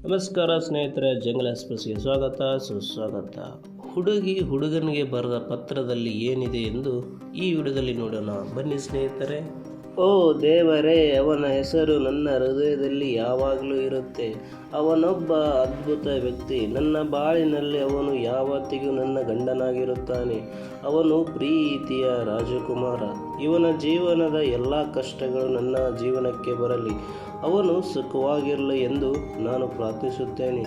ನಮಸ್ಕಾರ ಸ್ನೇಹಿತರೆ, ಜಂಗಲ್ ಎಕ್ಸ್‌ಪ್ರೆಸ್‌ಗೆ ಸ್ವಾಗತ ಸುಸ್ವಾಗತ. ಹುಡುಗಿ ಹುಡುಗನಿಗೆ ಬರೆದ ಪತ್ರದಲ್ಲಿ ಏನಿದೆ ಎಂದು ಈ ವಿಡಿಯೋದಲ್ಲಿ ನೋಡೋಣ ಬನ್ನಿ ಸ್ನೇಹಿತರೆ. ಓ ದೇವರೇ, ಅವನ ಹೆಸರು ನನ್ನ ಹೃದಯದಲ್ಲಿ ಯಾವಾಗಲೂ ಇರುತ್ತೆ. ಅವನೊಬ್ಬ ಅದ್ಭುತ ವ್ಯಕ್ತಿ. ನನ್ನ ಬಾಳಿನಲ್ಲಿ ಅವನು ಯಾವತ್ತಿಗೂ ನನ್ನ ಗಂಡನಾಗಿರುತ್ತಾನೆ. ಅವನು ಪ್ರೀತಿಯ ರಾಜಕುಮಾರ. ಇವನ ಜೀವನದ ಎಲ್ಲ ಕಷ್ಟಗಳು ನನ್ನ ಜೀವನಕ್ಕೆ ಬರಲಿ. ಅವನು ಸುಖವಾಗಿರಲಿ ಎಂದು ನಾನು ಪ್ರಾರ್ಥಿಸುತ್ತೇನೆ.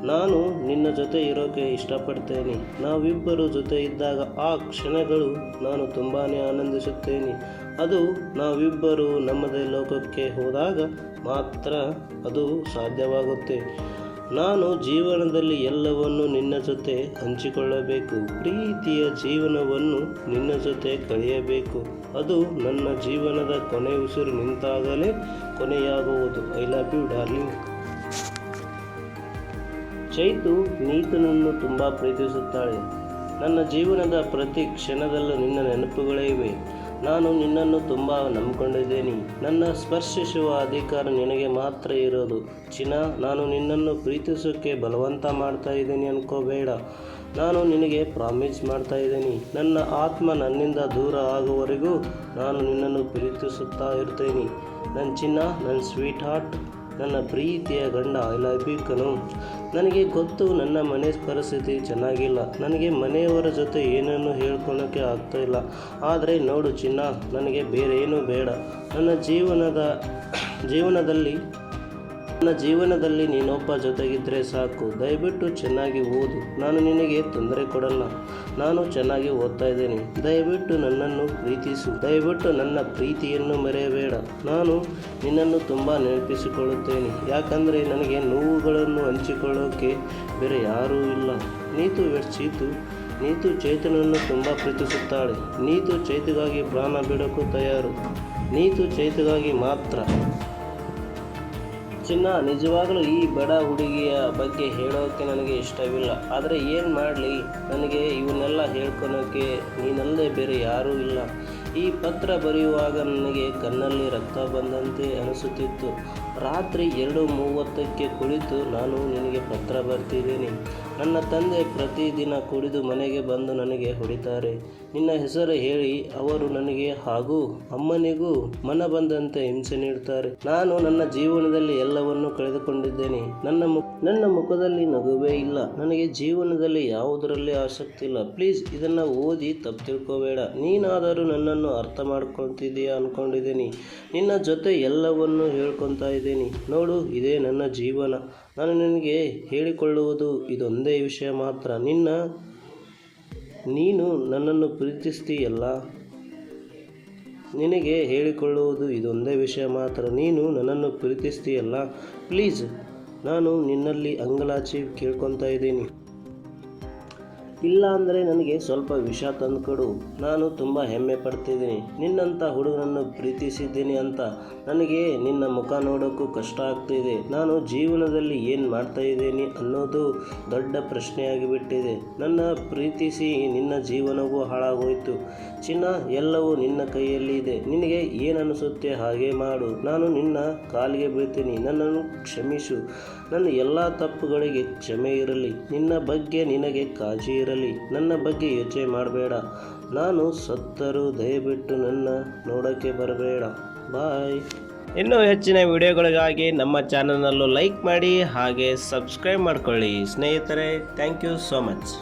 ನಾನು ನಿನ್ನ ಜೊತೆ ಇರೋಕ್ಕೆ ಇಷ್ಟಪಡ್ತೇನೆ. ನಾವಿಬ್ಬರು ಜೊತೆ ಇದ್ದಾಗ ಆ ಕ್ಷಣಗಳು ನಾನು ತುಂಬಾ ಆನಂದಿಸುತ್ತೇನೆ. ಅದು ನಾವಿಬ್ಬರು ನಮ್ಮದೇ ಲೋಕಕ್ಕೆ ಹೋದಾಗ ಮಾತ್ರ ಅದು ಸಾಧ್ಯವಾಗುತ್ತೆ. ನಾನು ಜೀವನದಲ್ಲಿ ಎಲ್ಲವನ್ನೂ ನಿನ್ನ ಜೊತೆ ಹಂಚಿಕೊಳ್ಳಬೇಕು. ಪ್ರೀತಿಯ ಜೀವನವನ್ನು ನಿನ್ನ ಜೊತೆ ಕಳೆಯಬೇಕು. ಅದು ನನ್ನ ಜೀವನದ ಕೊನೆ ಉಸಿರು ನಿಂತಾಗಲೇ ಕೊನೆಯಾಗುವುದು. I love you darling. Chaitu ನೀತನನ್ನು ತುಂಬ ಪ್ರೀತಿಸುತ್ತಾಳೆ. ನನ್ನ ಜೀವನದ ಪ್ರತಿ ಕ್ಷಣದಲ್ಲೂ ನಿನ್ನ ನೆನಪುಗಳೇ ಇವೆ. ನಾನು ನಿನ್ನನ್ನು ತುಂಬ ನಂಬಿಕೊಂಡಿದ್ದೇನೆ. ನನ್ನ ಸ್ಪರ್ಶಿಸುವ ಅಧಿಕಾರ ನಿನಗೆ ಮಾತ್ರ ಇರೋದು. ಚಿನ್ನ, ನಾನು ನಿನ್ನನ್ನು ಪ್ರೀತಿಸೋಕ್ಕೆ ಬಲವಂತ ಮಾಡ್ತಾ ಇದ್ದೀನಿ ಅನ್ಕೋಬೇಡ. ನಾನು ನಿನಗೆ ಪ್ರಾಮಿಸ್ ಮಾಡ್ತಾ ಇದ್ದೀನಿ. ನನ್ನ ಆತ್ಮ ನನ್ನಿಂದ ದೂರ ಆಗುವವರೆಗೂ ನಾನು ನಿನ್ನನ್ನು ಪ್ರೀತಿಸುತ್ತಾ ಇರ್ತೇನೆ. ನನ್ನ ಚಿನ್ನ, ನನ್ನ ಸ್ವೀಟ್ ಹಾರ್ಟ್, ನನ್ನ ಪ್ರೀತಿಯ ಗಂಡ, ಐ ಲವ್ ಯು ಕಣೋ. ನನಗೆ ಗೊತ್ತು ನನ್ನ ಮನೆ ಪರಿಸ್ಥಿತಿ ಚೆನ್ನಾಗಿಲ್ಲ. ನನಗೆ ಮನೆಯವರ ಜೊತೆ ಏನನ್ನು ಹೇಳ್ಕೊಳಕ್ಕೆ ಆಗ್ತಾಯಿಲ್ಲ. ಆದರೆ ನೋಡು ಚಿನ್ನ, ನನಗೆ ಬೇರೆ ಏನೂ ಬೇಡ. ನನ್ನ ಜೀವನದಲ್ಲಿ ನೀನೊಬ್ಬ ಜೊತೆಗಿದ್ದರೆ ಸಾಕು. ದಯವಿಟ್ಟು ಚೆನ್ನಾಗಿ ಓದು. ನಾನು ನಿನಗೆ ತೊಂದರೆ ಕೊಡಲ್ಲ. ನಾನು ಚೆನ್ನಾಗಿ ಓದ್ತಾ ಇದ್ದೇನೆ. ದಯವಿಟ್ಟು ನನ್ನನ್ನು ಪ್ರೀತಿಸು. ದಯವಿಟ್ಟು ನನ್ನ ಪ್ರೀತಿಯನ್ನು ಮರೆಯಬೇಡ. ನಾನು ನಿನ್ನನ್ನು ತುಂಬ ನೆನಪಿಸಿಕೊಳ್ಳುತ್ತೇನೆ. ಯಾಕಂದರೆ ನನಗೆ ನೋವುಗಳನ್ನು ಹಂಚಿಕೊಳ್ಳೋಕ್ಕೆ ಬೇರೆ ಯಾರೂ ಇಲ್ಲ. ನೀತು ಚೈತನನ್ನು ತುಂಬ ಪ್ರೀತಿಸುತ್ತಾಳೆ. ನೀತು ಚೈತುಗಾಗಿ ಪ್ರಾಣ ಬಿಡೋಕ್ಕೂ ತಯಾರು. ನೀತು ಚೈತುಗಾಗಿ ಮಾತ್ರ. ಚಿನ್ನ, ನಿಜವಾಗಲೂ ಈ ಬಡ ಹುಡುಗಿಯ ಬಗ್ಗೆ ಹೇಳೋಕ್ಕೆ ನನಗೆ ಇಷ್ಟವಿಲ್ಲ. ಆದರೆ ಏನು ಮಾಡಲಿ, ನನಗೆ ಇವನ್ನೆಲ್ಲ ಹೇಳ್ಕೊಳೋಕ್ಕೆ ನೀನಲ್ಲದೆ ಬೇರೆ ಯಾರೂ ಇಲ್ಲ. ಈ ಪತ್ರ ಬರೆಯುವಾಗ ನನಗೆ ಕಣ್ಣಲ್ಲಿ ರಕ್ತ ಬಂದಂತೆ ಅನಿಸುತ್ತಿತ್ತು. ರಾತ್ರಿ 2:30ಕ್ಕೆ ಕುಳಿತು ನಾನು ನಿನಗೆ ಪತ್ರ ಬರ್ತಿದ್ದೀನಿ. ನನ್ನ ತಂದೆ ಪ್ರತಿದಿನ ಕುಡಿದು ಮನೆಗೆ ಬಂದು ನನಗೆ ಹೊಡಿತಾರೆ. ನಿನ್ನ ಹೆಸರು ಹೇಳಿ ಅವರು ನನಗೆ ಹಾಗೂ ಅಮ್ಮನಿಗೂ ಮನ ಬಂದಂತೆ ಹಿಂಸೆ ನೀಡುತ್ತಾರೆ. ನಾನು ನನ್ನ ಜೀವನದಲ್ಲಿ ಎಲ್ಲವನ್ನೂ ಕಳೆದುಕೊಂಡಿದ್ದೇನೆ. ನನ್ನ ಮುಖದಲ್ಲಿ ನಗುವೇ ಇಲ್ಲ. ನನಗೆ ಜೀವನದಲ್ಲಿ ಯಾವುದರಲ್ಲಿ ಆಸಕ್ತಿ ಇಲ್ಲ. ಪ್ಲೀಸ್ ಇದನ್ನು ಓದಿ ತಪ್ಪು ತಿಳ್ಕೋಬೇಡ. ನೀನಾದರೂ ನನ್ನನ್ನು ಅರ್ಥ ಮಾಡ್ಕೊತಿದ್ದೀಯಾ ಅಂದ್ಕೊಂಡಿದ್ದೀನಿ. ನಿನ್ನ ಜೊತೆ ಎಲ್ಲವನ್ನೂ ಹೇಳ್ಕೊತಾ ಇದ್ದೀನಿ. ನೋಡು, ಇದೇ ನನ್ನ ಜೀವನ. ನಾನು ನಿನಗೆ ಹೇಳಿಕೊಳ್ಳುವುದು ಇದೊಂದೇ ವಿಷಯ ಮಾತ್ರ. ನೀನು ನನ್ನನ್ನು ಪ್ರೀತಿಸ್ತೀಯಲ್ಲ. ನಿನಗೆ ಹೇಳಿಕೊಳ್ಳುವುದು ಇದೊಂದೇ ವಿಷಯ ಮಾತ್ರ. ನೀನು ನನ್ನನ್ನು ಪ್ರೀತಿಸ್ತೀಯಲ್ಲ. ಪ್ಲೀಸ್, ನಾನು ನಿನ್ನಲ್ಲಿ ಅಂಗಲಾಚಿ ಕೇಳ್ಕೊತಾ ಇದ್ದೀನಿ. ಇಲ್ಲ ಅಂದರೆ ನನಗೆ ಸ್ವಲ್ಪ ವಿಷ ತಂದುಕೊಡು. ನಾನು ತುಂಬ ಹೆಮ್ಮೆ ಪಡ್ತಿದ್ದೀನಿ. ನಿನ್ನಂಥ ಹುಡುಗನನ್ನು ಪ್ರೀತಿಸಿದ್ದೀನಿ ಅಂತ. ನನಗೆ ನಿನ್ನ ಮುಖ ನೋಡೋಕ್ಕೂ ಕಷ್ಟ ಆಗ್ತಿದೆ. ನಾನು ಜೀವನದಲ್ಲಿ ಏನು ಮಾಡ್ತಾ ಇದ್ದೀನಿ ಅನ್ನೋದು ದೊಡ್ಡ ಪ್ರಶ್ನೆಯಾಗಿಬಿಟ್ಟಿದೆ. ನನ್ನ ಪ್ರೀತಿಸಿ ನಿನ್ನ ಜೀವನವೂ ಹಾಳಾಗೋಯ್ತು. ಚಿನ್ನ, ಎಲ್ಲವೂ ನಿನ್ನ ಕೈಯಲ್ಲಿ ಇದೆ. ನಿನಗೆ ಏನು ಅನಿಸುತ್ತೆ ಹಾಗೆ ಮಾಡು. ನಾನು ನಿನ್ನ ಕಾಲಿಗೆ ಬೀಳ್ತೀನಿ. ನನ್ನನ್ನು ಕ್ಷಮಿಸು. ನನ್ನ ಎಲ್ಲ ತಪ್ಪುಗಳಿಗೆ ಕ್ಷಮೆ ಇರಲಿ. ನಿನ್ನ ಬಗ್ಗೆ ನಿನಗೆ ಕಾಳಜಿ ಇರಲಿ. ನನ್ನ ಬಗ್ಗೆ ಯೋಚನೆ ಮಾಡಬೇಡ. ನಾನು ಸತ್ತರೂ ದಯವಿಟ್ಟು ನನ್ನ ನೋಡೋಕ್ಕೆ ಬರಬೇಡ. ಬಾಯ್. ಇನ್ನೂ ಹೆಚ್ಚಿನ ವಿಡಿಯೋಗಳಿಗಾಗಿ ನಮ್ಮ ಚಾನಲನ್ನು ಲೈಕ್ ಮಾಡಿ ಹಾಗೆ ಸಬ್ಸ್ಕ್ರೈಬ್ ಮಾಡ್ಕೊಳ್ಳಿ ಸ್ನೇಹಿತರೆ. Thank you so much.